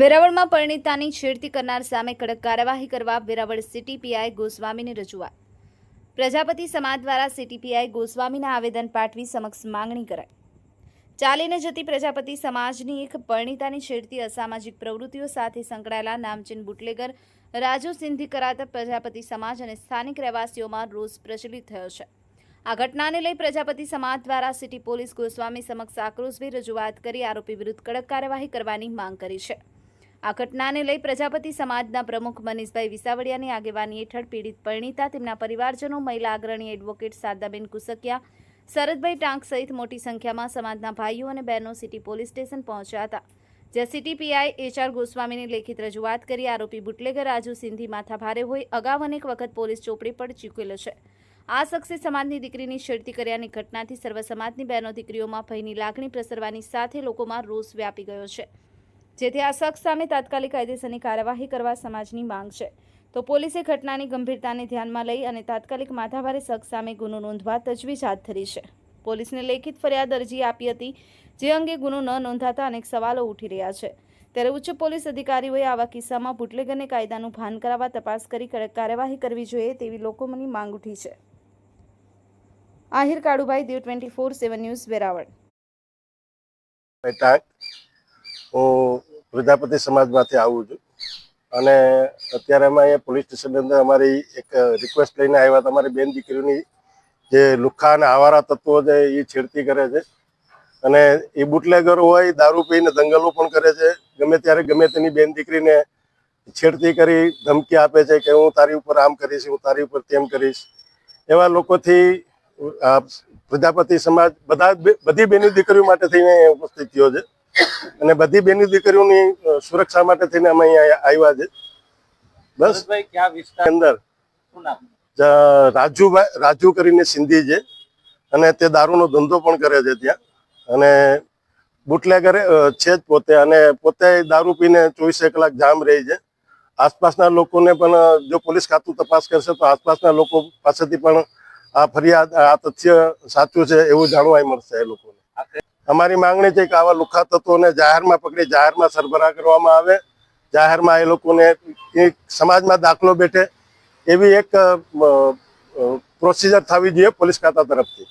વેરાવળમાં પરિણીતાની છેડતી કરનાર સામે કડક કાર્યવાહી કરવા વેરાવળ સિટી પીઆઈ ગોસ્વામીની રજૂઆત. પ્રજાપતિ સમાજ દ્વારા સિટી પીઆઈ ગોસ્વામીના આવેદન પાઠવી સમક્ષ માંગણી કરાઈ. ચાલીને જતી પ્રજાપતિ સમાજની એક પરિણીતાની છેડતી અસામાજિક પ્રવૃત્તિઓ સાથે સંકળાયેલા નામચીન બુટલેગર રાજુ સિંધી કરાતા પ્રજાપતિ સમાજ અને સ્થાનિક રહેવાસીઓમાં રોષ પ્રચલિત થયો છે. આ ઘટનાને લઈ પ્રજાપતિ સમાજ દ્વારા સિટી પોલીસ ગોસ્વામી સમક્ષ આક્રોશભેર રજૂઆત કરી આરોપી વિરુદ્ધ કડક કાર્યવાહી કરવાની માંગ કરી છે. આ ઘટનાને લઈ પ્રજાપતિ સમાજના પ્રમુખ મનીષભાઈ વિસાવડિયાની આગેવાની હેઠળ પીડિત પરિણીતા, તેમના પરિવારજનો, મહિલા અગ્રણી એડવોકેટ શારદાબેન કુસકિયા, શરદભાઈ ટાંક સહિત મોટી સંખ્યામાં સમાજના ભાઈઓ અને બહેનો સિટી પોલીસ સ્ટેશન પહોંચ્યા હતા, જ્યાં સિટી પીઆઈ એચઆર ગોસ્વામીની લેખિત રજૂઆત કરી આરોપી બુટલેગર રાજુ સિંધી માથાભારે હોય અગાઉ અનેક વખત પોલીસ ચોપડી પર ચૂકેલો છે. આ શખ્સે સમાજની દીકરીની છેડતી કર્યાની ઘટનાથી સર્વ સમાજની બહેનો દીકરીઓમાં ભયની લાગણી પ્રસરવાની સાથે લોકોમાં રોષ વ્યાપી ગયો છે, જેથી આ શખ્સ સામે તાત્કાલિક કાયદેસરની કાર્યવાહી કરવા સમાજની માંગ છે. તો પોલીસે ઘટનાની ગંભીરતાને ધ્યાનમાં લઈ અને તાત્કાલિક માથાભારે શખ્સ સામે ગુનો નોંધવા તજવીજ હાથ ધરી છે. પોલીસને લેખિત ફરિયાદ અરજી આપી હતી, જે અંગે ગુનો ન નોંધાતા અનેક સવાલો ઉઠી રહ્યા છે. ત્યારે ઉચ્ચ પોલીસ અધિકારીઓએ આવા કિસ્સામાં બુટલેગરને કાયદાનું ભાન કરાવવા તપાસ કરી કડક કાર્યવાહી કરવી જોઈએ તેવી લોકોની માંગ ઉઠી છે. આહિર કાળુભાઈ, દેવ 24/7 ન્યૂઝ, વેરાવળ. હું પ્રજાપતિ સમાજમાંથી આવું છું અને અત્યારે અમે અહીંયા પોલીસ સ્ટેશનની અંદર અમારી એક રિક્વેસ્ટ લઈને આવ્યા. તમારી બેન દીકરીઓની જે લુખ્ખા અને આવારા તત્વો છે એ છેડતી કરે છે અને એ બુટલેગર હોય, દારૂ પીને દંગલો પણ કરે છે. ગમે ત્યારે ગમે તેની બેન દીકરીને છેડતી કરી ધમકી આપે છે કે હું તારી ઉપર આમ કરીશ, હું તારી ઉપર તેમ કરીશ. એવા લોકોથી પ્રજાપતિ સમાજ બધી બેની દીકરીઓ માટે થઈને ઉપસ્થિત થયો છે અને બધી બેની દીકરીઓની સુરક્ષા માટે થઈને અમે અહીંયા આવ્યા છે. બસ અંદર રાજુ કરીને સિંધી છે અને તે દારૂનો ધંધો પણ કરે છે ત્યાં, અને બુટલેગર છે જ પોતે, અને પોતે દારૂ પીને 24 કલાક જામ રહે છે. આસપાસના લોકોને પણ જો પોલીસ ખાતું તપાસ કરશે તો આસપાસના લોકો પાસેથી પણ આ ફરિયાદ, આ તથ્ય સાચું છે એવું જાણવા મળશે એ લોકોને. અમારી માંગણી છે કે આવા લુખ્ખા તત્વોને જાહેરમાં પકડી જાહેરમાં સરભરા કરવામાં આવે, જાહેરમાં એ લોકોને સમાજમાં દાખલો બેઠે એવી એક પ્રોસિજર થવી જોઈએ પોલીસ ખાતા તરફથી.